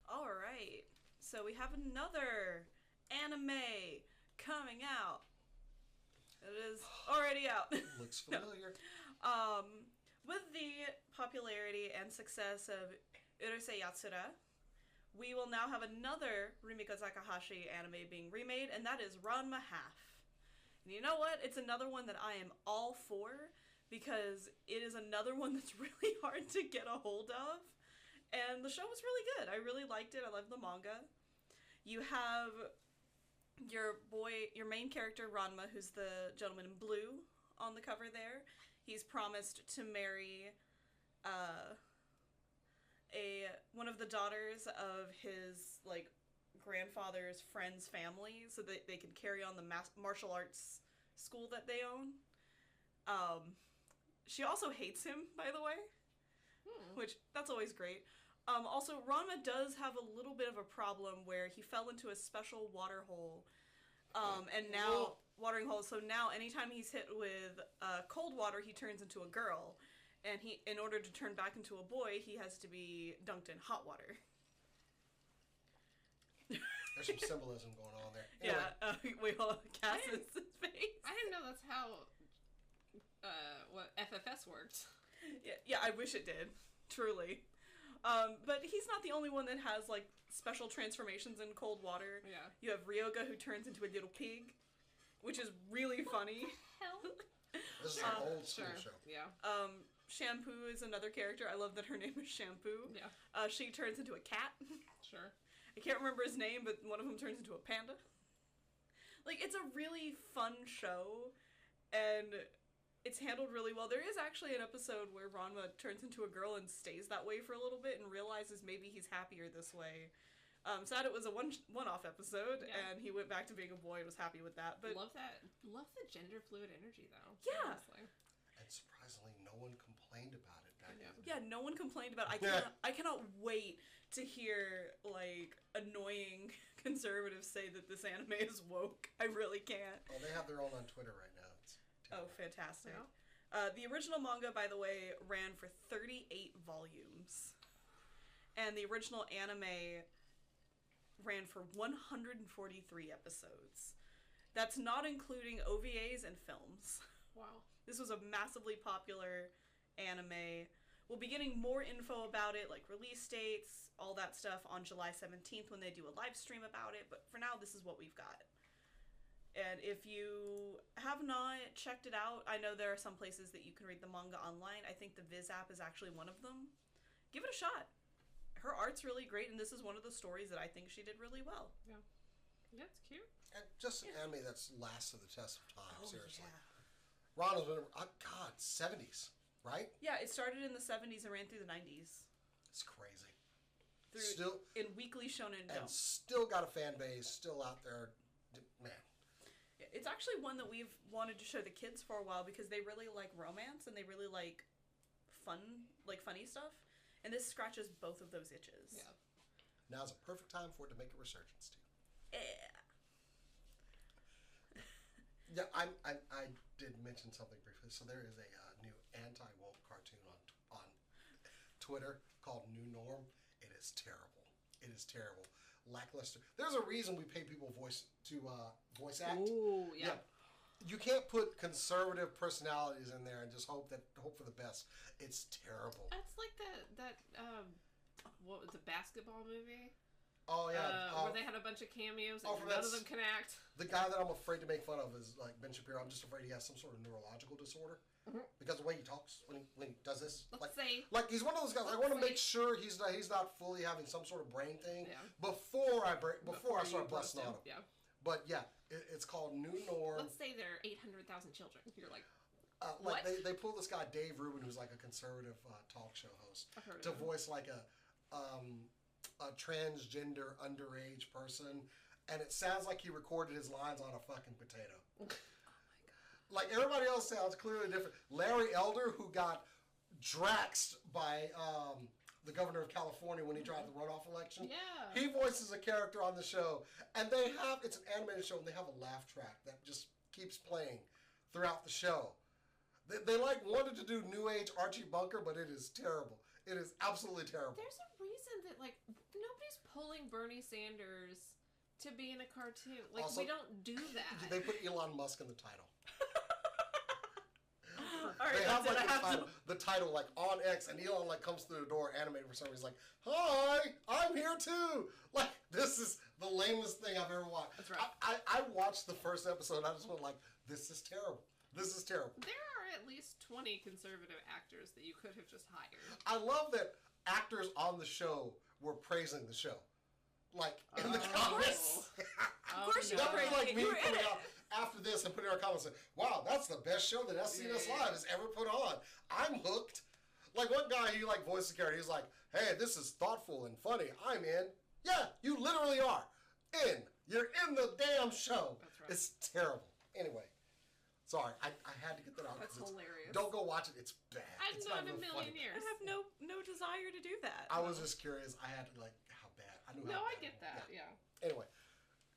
Alright, so we have another anime coming out. It is already out. Looks familiar. With the popularity and success of Urusei Yatsura, we will now have another Rumiko Takahashi anime being remade, and that is Ranma Half. And you know what? It's another one that I am all for, because it is another one that's really hard to get a hold of. And the show was really good. I really liked it. I loved the manga. You have your main character, Ranma, who's the gentleman in blue on the cover there. He's promised to marry one of the daughters of his, grandfather's friend's family so that they can carry on the martial arts school that they own. She also hates him, by the way. Which, that's always great. Also, Ranma does have a little bit of a problem where he fell into a special water hole. And now, watering hole, so now anytime he's hit with cold water, he turns into a girl. And in order to turn back into a boy, he has to be dunked in hot water. There's some symbolism going on there. Anyway. Yeah, wait, hold on. Cass's face. I didn't know that's how what FFS worked. Yeah, I wish it did. Truly. But he's not the only one that has, special transformations in cold water. Yeah. You have Ryoga, who turns into a little pig, which is really funny. Hell? This is an old school show. Yeah. Shampoo is another character. I love that her name is Shampoo. Yeah. She turns into a cat. Sure. I can't remember his name, but one of them turns into a panda. It's a really fun show, and it's handled really well. There is actually an episode where Ranma turns into a girl and stays that way for a little bit and realizes maybe he's happier this way. Sad it was a one-off episode, and he went back to being a boy and was happy with that. But love the gender fluid energy, though. Yeah. Honestly. And surprisingly, no one complained about it back then. Yeah, no one complained about it. I cannot wait to hear, annoying conservatives say that this anime is woke. I really can't. Oh, they have their own on Twitter right now. It's terrible. Oh, fantastic. Yeah. The original manga, by the way, ran for 38 volumes. And the original anime ran for 143 episodes. That's not including OVAs and films. Wow. This was a massively popular anime. We'll be getting more info about it, release dates, all that stuff, on July 17th when they do a live stream about it. But for now, this is what we've got. And if you have not checked it out, I know there are some places that you can read the manga online. I think the Viz app is actually one of them. Give it a shot. Her art's really great, and this is one of the stories that I think she did really well. Yeah. Yeah, it's cute. And just an anime that's lasted the test of time, seriously. Yeah. Ronald's been, 70s, right? Yeah, it started in the 70s and ran through the 90s. It's crazy. In Weekly Shonen Jump. And still got a fan base, still out there. Man. It's actually one that we've wanted to show the kids for a while because they really like romance and they really like funny stuff. And this scratches both of those itches. Yeah. Now's a perfect time for it to make a resurgence, too. Yeah. Yeah, I did mention something briefly. So there is a new anti-woke cartoon on Twitter called New Norm. It is terrible. It is terrible. Lackluster. There's a reason we pay people voice act. Ooh, yeah. You can't put conservative personalities in there and just hope for the best. It's terrible. That's like what was the basketball movie? Oh yeah, where they had a bunch of cameos and none of them can act. The guy that I'm afraid to make fun of is Ben Shapiro. I'm just afraid he has some sort of neurological disorder because the way he talks when he does this. He's one of those guys. I want to make sure he's not fully having some sort of brain thing before I start busting on him. Yeah. But yeah, it's called New Norm. Let's say there are 800,000 children. You're like. What? They pull this guy Dave Rubin, who's a conservative talk show host, to voice a transgender underage person, and it sounds like he recorded his lines on a fucking potato. Oh my god! Everybody else sounds clearly different. Larry Elder, who got draxed by the governor of California when he tried the runoff election. Yeah. He voices a character on the show, and it's an animated show, and they have a laugh track that just keeps playing throughout the show. They like wanted to do New Age Archie Bunker, but it is terrible. It is absolutely terrible. There's a reason that like nobody's pulling Bernie Sanders to be in a cartoon. Like Also, we don't do that. They put Elon Musk in the title. All right, They have that's like it. the title like on X, and Elon like comes through the door animated for some reason. He's like, "Hi, I'm here too." Like this is the lamest thing I've ever watched. That's right. I watched the first episode. I just went like, "This is terrible. This is terrible." There are at least 20 conservative actors that you could have just hired. I love that actors on the show were praising the show, like in the comments. Of course you That were was praising like it. me You were in putting it. out after this and putting in our comments saying, "Wow, that's the best show that SNS Yeah. Live has ever put on. I'm hooked." Like one guy, he like voiced the character. He's like, "Hey, this is thoughtful and funny. I'm in." Yeah, you literally are in. You're in the damn show. That's right. It's terrible. Anyway, sorry, I had to get that out. That's 'cause hilarious. Don't go watch it. It's bad. It's Not in a even million funny. years. I have no desire to do that. I was just curious. I had to like how bad. I knew. No, how I bad get it that. was. Yeah. Anyway,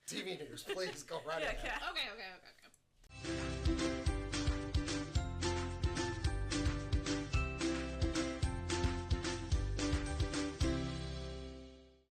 TV news, please go right Yeah, ahead. Kat. Okay.